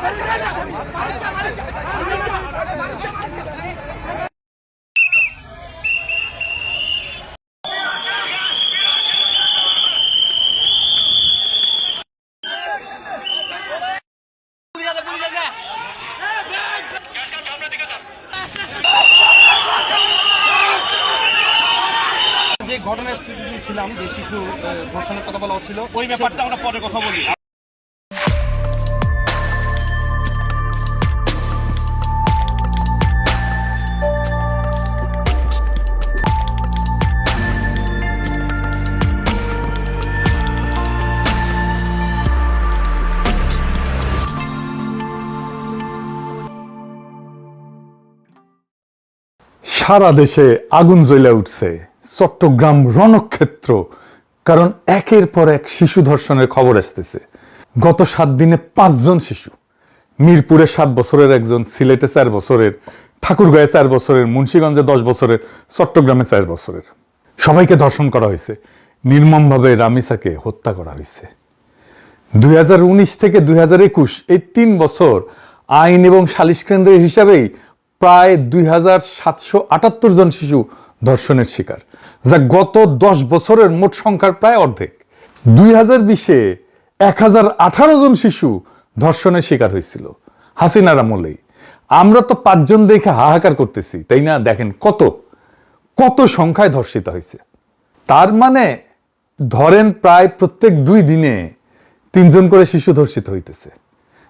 যে ঘটনার স্থিতিতে ছিলাম, যে শিশু ধর্ষণের কথা বলা হচ্ছিল, ওই ব্যাপারটা আমরা পরে কথা বলি। সারা দেশে আগুন জ্বলে উঠছে, চট্টগ্রাম রণক্ষেত্র। কারণ একের পর এক শিশু ধর্ষণের খবর আসতেছে। গত 7 দিনে 5 জন শিশু, মিরপুরে 7 বছরের একজন, সিলেটে 4 বছরের, ঠাকুরগাঁয়ে 4 বছরের, মুন্সিগঞ্জে 10 বছরের, চট্টগ্রামে 4 বছরের, সবাইকে ধর্ষণ করা হয়েছে। নির্মমভাবে রামিসাকে হত্যা করা হয়েছে। 2019 থেকে 2021 এই 3 বছর আইন এবং সালিশ কেন্দ্রের হিসাবেই প্রায় 2778 জন শিশু ধর্ষণের শিকার, যা গত 10 বছরের মোট সংখ্যার প্রায় অর্ধেক। 2020-এ 1018 জন শিশু ধর্ষণের শিকার হয়েছিল হাসিনার আমলেই। আমরা তো 5 জন দেখে হাহাকার করতেছি, তাই না? দেখেন কত কত সংখ্যায় ধর্ষিত হয়েছে। তার মানে ধরেন প্রায় প্রত্যেক 2 দিনে 3 জন করে শিশু ধর্ষিত হইতেছে।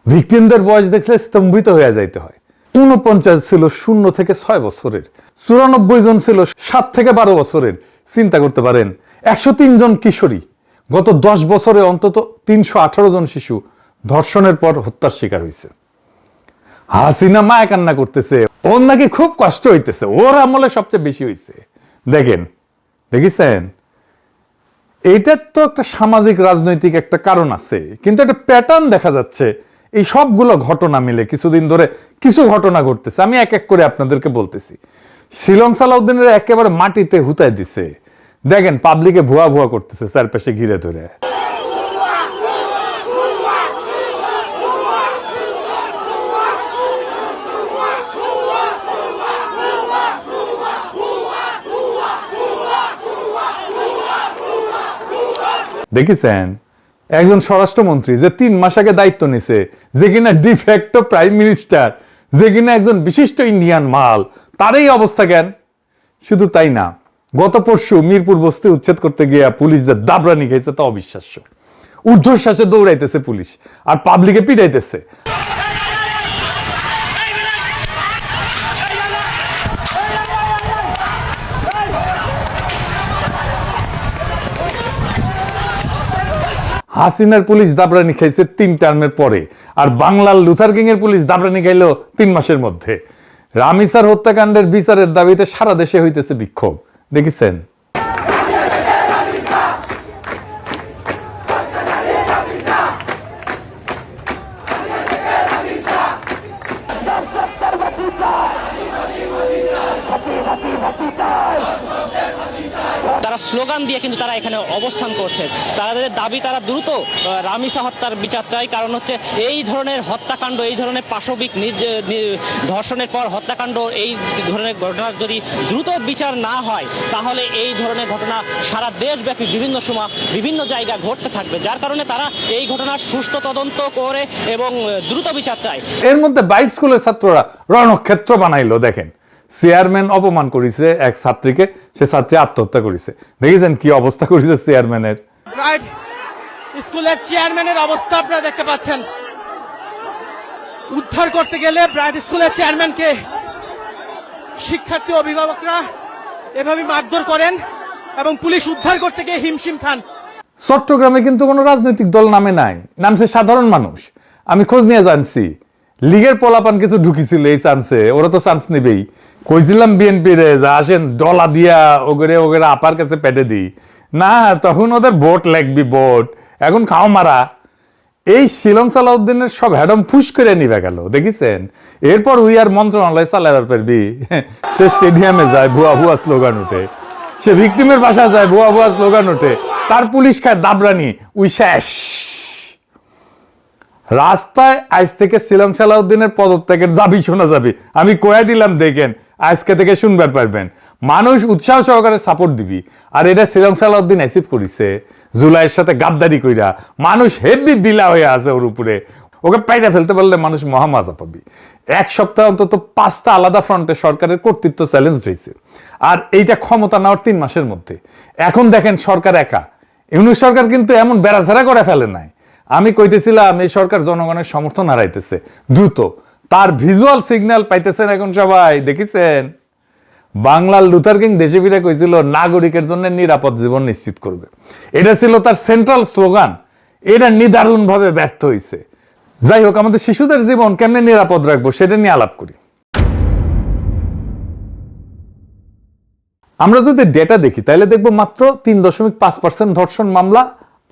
ভিকটিমদের বয়স দেখলে স্তম্ভিত হয়ে যাইতে হয়। 49 ছিল 0 থেকে 6 বছরের, 94 জন ছিল 7 থেকে 12 বছরের। চিন্তা করতে পারেন, 103 জন কিশোরী। গত 10 বছরে অন্তত 318 জন শিশু ধর্ষণের পর হত্যার শিকার হয়েছে। হাসিনা মায়া কান্না করতেছে, ওর নাকি খুব কষ্ট হইতেছে, ওর আমলে সবচেয়ে বেশি হয়েছে। দেখেছেন, এইটার তো একটা সামাজিক রাজনৈতিক একটা কারণ আছে, কিন্তু একটা প্যাটার্ন দেখা যাচ্ছে। এই সবগুলো ঘটনা মিলে কিছুদিন ধরে কিছু ঘটনা ঘটতেছে। আমি এক এক করে আপনাদেরকে বলতেছি। শিলং সালাউদ্দিনের একেবারে মাটিতে হুতায় দিছে। দেখেন পাবলিকে ভুয়া ভুয়া করতেছে চারপাশে ঘিরে ধরে। দেখেছেন, একজন স্বরাষ্ট্রমন্ত্রী যে 3 মাস আগে দায়িত্ব নিছে, যে কিনা ডিফ্যাক্টো প্রাইম মিনিস্টার, যে কিনা একজন বিশিষ্ট ইন্ডিয়ান মাল, তারই অবস্থা জ্ঞান। শুধু তাই না, গত পরশু মিরপুর বস্তি উচ্ছেদ করতে গিয়ে পুলিশ যে দাবরানি খাইছে তা অবিশ্বাস্য। ঊর্ধ্বশ্বাসে দৌড়াইতেছে পুলিশ আর পাবলিকে পিটাইতেছে। হাসিনার পুলিশ দাবরানি খাইছে 3 টার্মের পরে, আর বাংলার লুথার কিং এর পুলিশ দাবরানি খাইল 3 মাসের মধ্যে। রামিসার হত্যাকাণ্ডের বিচারের দাবিতে সারা দেশে হইতেছে বিক্ষোভ। দেখেছেন, তারা স্লোগান দিয়ে কিন্তু তারা এখানে অবস্থান করছে। তাদের দাবি, তারা দ্রুত রামিসা হত্যার বিচার চাই। কারণ হচ্ছে এই ধরনের হত্যাকাণ্ড, এই ধরনের পাশবিক ধর্ষণের পর হত্যাকাণ্ড, এই ধরনের ঘটনা যদি দ্রুত বিচার না হয়, তাহলে এই ধরনের ঘটনা সারা দেশব্যাপী বিভিন্ন সময় বিভিন্ন জায়গায় ঘটতে থাকবে। যার কারণে তারা এই ঘটনার সুষ্ঠু তদন্ত করে এবং দ্রুত বিচার চায়। এর মধ্যে বাইট স্কুলের ছাত্ররা রণক্ষেত্র বানাইলো। দেখেন, চেয়ারম্যান অপমান করেছে এক ছাত্রীকে, সে ছাত্রী আত্মহত্যা করেছে। দেখেছেন কি অবস্থা করেছে চেয়ারম্যানের। রাইট স্কুলের চেয়ারম্যানের অবস্থা আপনারা দেখতে পাচ্ছেন। উদ্ধার করতে গেলে ব্রাইট স্কুলের চেয়ারম্যানকে শিক্ষার্থী অভিভাবকরা এভাবে মারধর করেন এবং পুলিশ উদ্ধার করতে গিয়ে হিমশিম খান। চট্টগ্রামে কিন্তু কোনো রাজনৈতিক দল নামে নাই, নামছে সাধারণ মানুষ। আমি খোঁজ নিয়ে জানছি, লীগের পোলাপান কিছু ঢুকিছিল এই চান্সে, ওরা তো চান্স নেবেই। কইছিলাম বিএনপি রে যা আসেন ডলা দিয়া ওগরে ওগরে আপার কাছে পেটে দিই না, তখন ওদের ভোট লাগবি, ভোট এখন খাও মারা। এই শিলং সালাউদ্দিনের সব হ্যাডম ফুস করে নিবে গেল। দেখেছেন, এরপর উই আর মন্ত্রণালয় চালাবার পারবি। সে স্টেডিয়ামে যায়, ভুয়া ভুয়া স্লোগান উঠে। সে ভিকটিমের বাসা যায়, ভুয়া ভুয়া স্লোগান ওঠে। তার পুলিশ খায় দাবরানি, উই শেষ। রাস্তায় আজ থেকে সিলং সালাউদ্দিনের পদত্যাগের দাবি শোনা যাবে। আমি কয়ে দিলাম, দেখেন আজকে থেকে শুনবার পারবেন। মানুষ উৎসাহ সহকারে সাপোর্ট দিবি। আর এটা সিলং সালাউদ্দিন অ্যাচিভ করিছে জুলাইয়ের সাথে গাদ্দারি কইরা। মানুষ হেভি বিলা হয়ে আছে ওর উপরে। ওকে পাইরা ফেলতে পারলে মানুষ মহামজা পাবি। এক সপ্তাহ অন্তত 5টা আলাদা ফ্রন্টে সরকারের কর্তৃত্ব চ্যালেঞ্জ হয়েছে, আর এইটা ক্ষমতা নেওয়ার 3 মাসের মধ্যে। এখন দেখেন সরকার একা। ইউনূস সরকার কিন্তু এমন বেড়াঝাড়া করে ফেলে নাই। আমি কইতেছিলাম এই সরকার জনগণের সমর্থন হারাইতেছে দ্রুত, তার ভিজুয়াল সিগন্যাল পাইতেছেন এখন সবাই। দেখেছেন বাংলার লুথার কিং দেশে ফিরে কইছিল নাগরিকের জন্য নিরাপদ জীবন নিশ্চিত করবে। এটা ছিল তার সেন্ট্রাল স্লোগান। এটা নিদারুণ ভাবে ব্যর্থ হয়েছে। যাই হোক, আমাদের শিশুদের জীবন কেমনে নিরাপদ রাখবো সেটা নিয়ে আলাপ করি। আমরা যদি ডেটা দেখি তাহলে দেখবো মাত্র 3.5% ধর্ষণ মামলা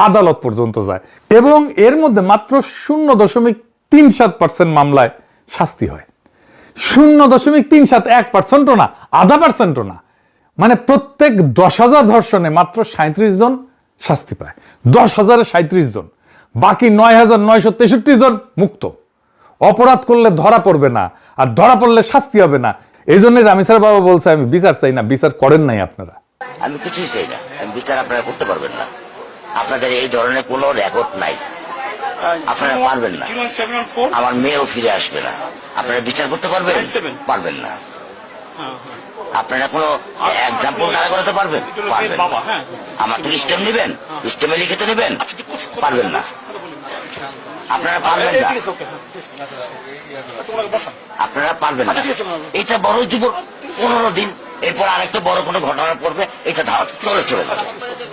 আদালত পর্যন্ত যায়, এবং এর মধ্যে মাত্র 0.37% মামলায় শাস্তি হয়। 0.37, 1%ও না, 0.5%ও না। মানে প্রত্যেক 10,000 ধর্ষণে মাত্র 37 জন শাস্তি পায়। 10,000-এ 37 জন, বাকি 9,963 জন মুক্ত। অপরাধ করলে ধরা পড়বে না, আর ধরা পড়লে শাস্তি হবে না। এই জন্য রামিসার বাবা বলছে আমি বিচার চাই না। বিচার করেন নাই আপনারা। আমি কিছুই চাই না, বিচার আপনারা করতে পারবেন না। আপনাদের এই ধরনের কোনো রেকর্ড নাই, আপনারা পারবেন না। আমার মেয়েও ফিরে আসবে না। আপনারা বিচার করতে পারবেন? পারবেন না। আপনারা কোনো এক্সাম্পল দাঁড়া করাতে পারবেন? পারবেন না। আমার থেকে স্টেম নেবেন, স্টেমে লিখে তো নেবেন? পারবেন না। আপনারা পারবেন না, আপনারা পারবেন না। এটা বড় যুবক 15 দিন, এরপর আরেকটা বড় কোনো ঘটনা পড়বে, এটা ধাওয়া চলে যাবে,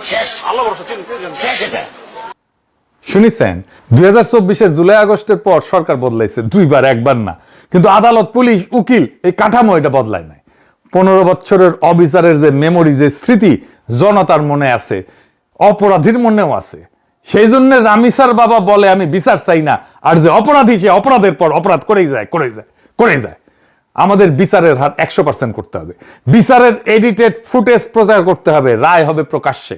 শেষ শেষ। এটা শুনেছেন 2024-এর জুলাই আগস্টের পর সরকার বদলাইছে 2বার, 1বার না। কিন্তু আদালত, পুলিশ, উকিল এই কাঠামো এটা বদলায় নাই। 15 বছরের অবিচারের যে মেমোরি, যে স্মৃতি জনতার মনে আছে, অপরাধীর মনেও আছে। সেই জন্য রামিসার বাবা বলে আমি বিচার চাই না, আর যে অপরাধী সে অপরাধের পর অপরাধ করেই যায়। আমাদের বিচারের হার 100% করতে হবে। বিচারের এডিটেড ফুটেজ প্রচার করতে হবে, রায় হবে প্রকাশ্যে।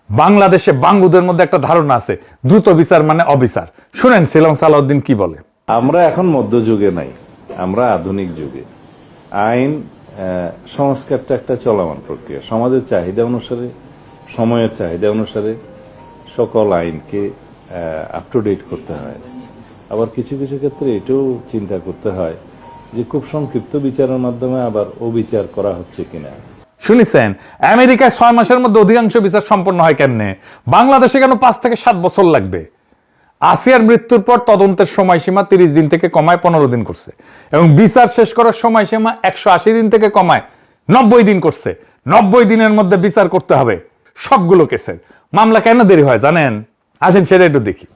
বাংলাদেশে বাঙ্গুদের মধ্যে একটা ধারণা আছে দ্রুত বিচার মানে অবিচার। শুনেন সিলং সালাউদ্দিন কি বলে। আমরা এখন মধ্যযুগে নাই, আমরা আধুনিক যুগে। আইন সংস্কারটা একটা চলমান প্রক্রিয়া। সমাজের চাহিদা অনুসারে, সময়ের চাহিদা অনুসারে সকল আইনকে আপ টু ডেট করতে হয়। আবার কিছু কিছু ক্ষেত্রে এটাও চিন্তা করতে হয় যে খুব সংক্ষিপ্ত বিচারের মাধ্যমে আবার অবিচার করা হচ্ছে কিনা। শুনেছেন আমেরিকায় 6 মাসের মধ্যে অধিকাংশ বিচার সম্পন্ন হয় কেমনে? বাংলাদেশে কেন 5 থেকে 7 বছর লাগবে? আসিয়ার মৃত্যুর পর তদন্তের সময়সীমা 30 দিন থেকে কমায় 15 দিন করছে, এবং বিচার শেষ করার সময়সীমা 180 দিন থেকে কমায় 90 দিন করছে। 90 দিনের মধ্যে বিচার করতে হবে সবগুলো কেসের। মামলা কেন দেরি হয় জানেন? আসেন সেটা একটু দেখি।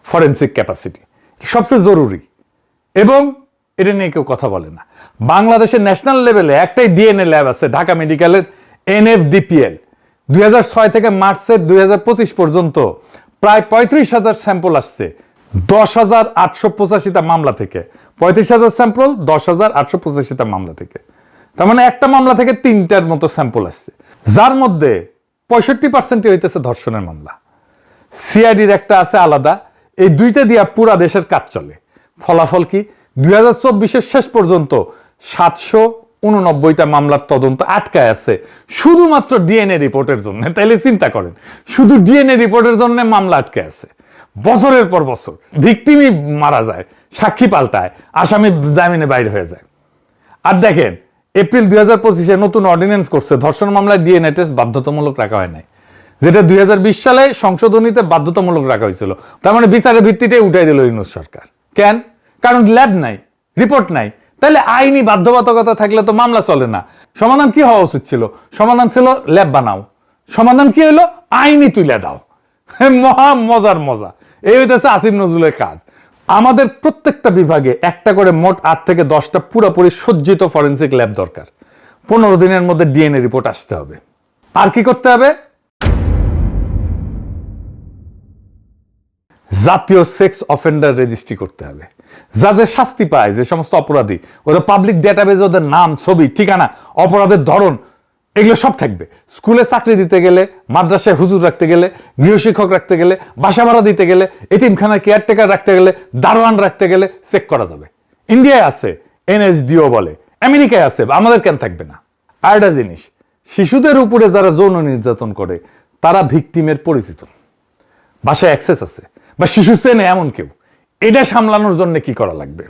ফরেনসিক ক্যাপাসিটি সবচেয়ে জরুরি, এবং এটা নিয়ে কেউ কথা বলে না। বাংলাদেশের ন্যাশনাল লেভেলে একটাই ডিএনএ ল্যাব আছে, ঢাকা মেডিকেলের NFDPL। 2006 থেকে মার্চের 2025 পর্যন্ত প্রায় 35,000 স্যাম্পল আসছে 10,885টা মামলা থেকে। 35,000 স্যাম্পল 10,885টা মামলা থেকে। তার মানে একটা মামলা থেকে 3টার মতো স্যাম্পল আসছে, যার মধ্যে 65% হইতেছে ধর্ষণের মামলা। সিআইডির একটা আছে আলাদা। এই দুইটা দিয়া পুরা দেশের কাজ চলে। ফলাফল কি? 2024-এর শেষ পর্যন্ত 789টা মামলার তদন্ত আটকায় আছে শুধুমাত্র ডিএনএ রিপোর্টের জন্য। তাইলে চিন্তা করেন, শুধু ডিএনএ রিপোর্টের জন্য মামলা আটকে আছে। বছরের পর বছর ভিকটিমই মারা যায়, সাক্ষী পাল্টায়, আসামি জামিনে বাইরে হয়ে যায়। আর দেখেন এপ্রিল 2025-এ নতুন অর্ডিন্যান্স করছে, ধর্ষণ মামলায় ডিএনএ টেস্ট বাধ্যতামূলক রাখা হয় নাই, যেটা 2020 সালে সংশোধনীতে বাধ্যতামূলক রাখা হয়েছিল। তার মানে বিচারের ভিত্তিটাই উঠাই দিল ইউনূস সরকার। কেন? কারণ ল্যাব নাই, রিপোর্ট নাই। তাহলে আইনি বাধ্যবাধকতা থাকলে তো মামলা চলে না। সমাধান কি হওয়া উচিত ছিল? সমাধান ছিল ল্যাব বানাও। সমাধান কি হলো? আইনি তুলে দাও। মহা মজার মজা। এই হইতেছে আসিফ নজরুলের কাজ। আমাদের প্রত্যেকটা বিভাগে একটা করে মোট 8 থেকে 10টা পুরোপুরি সজ্জিত ফরেনসিক ল্যাব দরকার। 15 দিনের মধ্যে ডিএনএ রিপোর্ট আসতে হবে। আর কি করতে হবে? জাতীয় সেক্স অফেন্ডার রেজিস্ট্রি করতে হবে। যাদের শাস্তি পায়, যে সমস্ত অপরাধী, ওরা পাবলিক ডেটাবেজে ওদের নাম, ছবি, ঠিকানা, অপরাধের ধরন এগুলো সব থাকবে। স্কুলে চাকরি দিতে গেলে, মাদ্রাসায় হুজুর রাখতে গেলে, গৃহশিক্ষক রাখতে গেলে, বাসা ভাড়া দিতে গেলে, এতিমখানায় কেয়ারটেকার রাখতে গেলে, দারোয়ান রাখতে গেলে চেক করা যাবে। ইন্ডিয়ায় আছে এনএসডিও বলে, আমেরিকায় আছে, আমাদের কেন থাকবে না? আর একটা জিনিস, শিশুদের উপরে যারা যৌন নির্যাতন করে তারা ভিকটিমের পরিচিত, বাসায় অ্যাক্সেস আছে, বা শিশু চেনে এমন কেউ, এটা সামলানোর জন্য কি করা লাগবে?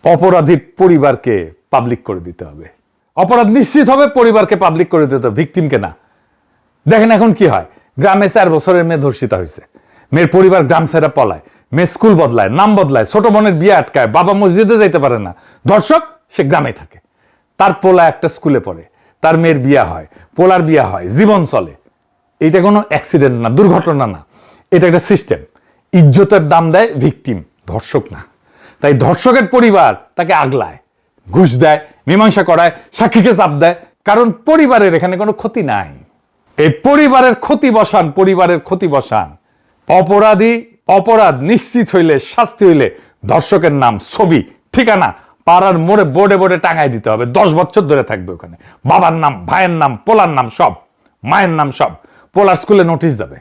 অপরাধীর পরিবারকে পাবলিক করে দিতে হবে। অপরাধ নিশ্চিত হবে, পরিবারকে পাবলিক করে দিতে হবে, ভিকটিমকে না। দেখেন এখন কি হয়, গ্রামে 4 বছরের মেয়ে ধর্ষিতা হয়েছে, মেয়ের পরিবার গ্রাম ছেড়ে পলায়, মেয়ে স্কুল বদলায়, নাম বদলায়, ছোট বোনের বিয়ে আটকায়, বাবা মসজিদে যাইতে পারে না, ধর্ষক সে গ্রামে থাকে। তার পোলা একটা স্কুলে পড়ে, তার মেয়ের বিয়া হয়, পোলার বিয়া হয়, জীবন চলে। এটা কোনো অ্যাক্সিডেন্ট না, দুর্ঘটনা না, এটা একটা সিস্টেম। ইজ্জতের দাম দেয় ভিকটিম, ধর্ষক না। তাই ধর্ষকের পরিবার তাকে আগলায়, ঘুষ দেয়, মীমাংসা করায়, সাক্ষীকে চাপ দেয়, কারণ পরিবারের এখানে কোনো ক্ষতি নাই। এই পরিবারের ক্ষতি বসান, পরিবারের ক্ষতি বসান। অপরাধ নিশ্চিত হইলে, শাস্তি হইলে ধর্ষকের নাম, ছবি, ঠিকানা পাড়ার মোড়ে বোর্ডে বোর্ডে টাঙাই দিতে হবে। 10 বছর ধরে থাকবে ওখানে, বাবার নাম, ভাইয়ের নাম, পোলার নাম সব, মায়ের নাম সব। পোলার স্কুলে নোটিশ যাবে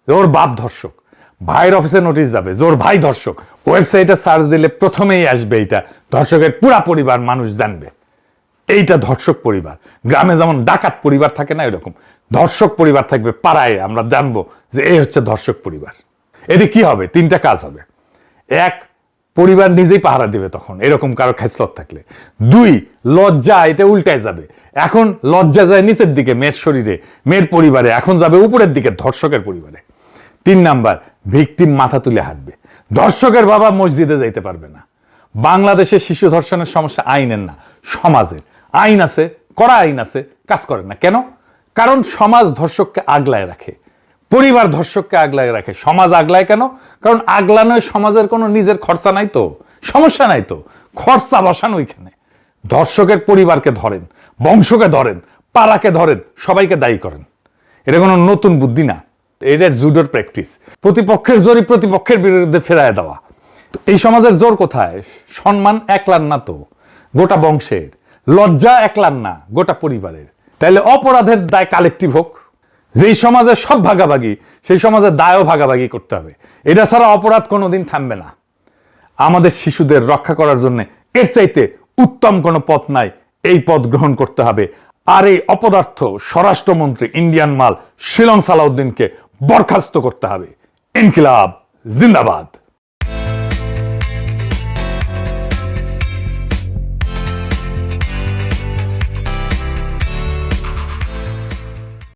ওর বাপ ধর্ষক, ভাইয়ের অফিসে নোটিশ যাবে যে ওর ভাই ধর্ষক। ওয়েবসাইটে সার্চ দিলে প্রথমেই আসবে এইটা, ধর্ষকের পুরা পরিবার মানুষ জানবে এইটা ধর্ষক পরিবার। গ্রামে যেমন ডাকাত পরিবার থাকে না, এরকম ধর্ষক পরিবার থাকবে পাড়ায়, আমরা জানবো যে এই হচ্ছে ধর্ষক পরিবার। এতে কি হবে? 3টা কাজ হবে। 1, পরিবার নিজেই পাহারা দিবে তখন এরকম কারো খেসলত থাকলে। 2, লজ্জা এটা উল্টায় যাবে, এখন লজ্জা যায় নিচের দিকে মেয়ের শরীরে, মেয়ের পরিবারে, এখন যাবে উপরের দিকে ধর্ষকের পরিবারে। 3 নাম্বার, ভিকটিম মাথা তুলে হাঁটবে, ধর্ষকের বাবা মসজিদে যাইতে পারবে না। বাংলাদেশে শিশু ধর্ষণের সমস্যা আইনের না, সমাজের। আইন আছে, কড়া আইন আছে, কাজ করে না কেন? কারণ সমাজ ধর্ষককে আগলায় রাখে, পরিবার ধর্ষককে আগলায় রাখে। সমাজ আগলায় কেন? কারণ আগলানোয় সমাজের কোনো নিজের খরচা নাই তো, সমস্যা নাই তো, খরচা বসান ওইখানে। ধর্ষকের পরিবারকে ধরেন, বংশকে ধরেন, পাড়াকে ধরেন, সবাইকে দায়ী করেন। এটা কোনো নতুন বুদ্ধি না, এটা জুডোর প্র্যাকটিস। প্রতিপক্ষের জোরই প্রতিপক্ষের বিরুদ্ধে ফেরায় দেওয়া। এই সমাজের জোর কোথায়? সম্মান একলার না তো, গোটা বংশের। লজ্জা একলার না, গোটা পরিবারের। তাহলে অপরাধের দায় কালেকটিভ হোক। যেই সমাজে সব ভাগাভাগি, সেই সমাজের দায়ও ভাগাভাগি করতে হবে। এটা ছাড়া অপরাধ কোনোদিন থামবে না। আমাদের শিশুদের রক্ষা করার জন্য এর চাইতে উত্তম কোনো পথ নাই, এই পথ গ্রহণ করতে হবে। আর এই অপদার্থ স্বরাষ্ট্রমন্ত্রী ইন্ডিয়ান মাল শিলং সালাউদ্দিনকে বরখাস্ত করতে হবে। ইনকিলাব জিন্দাবাদ।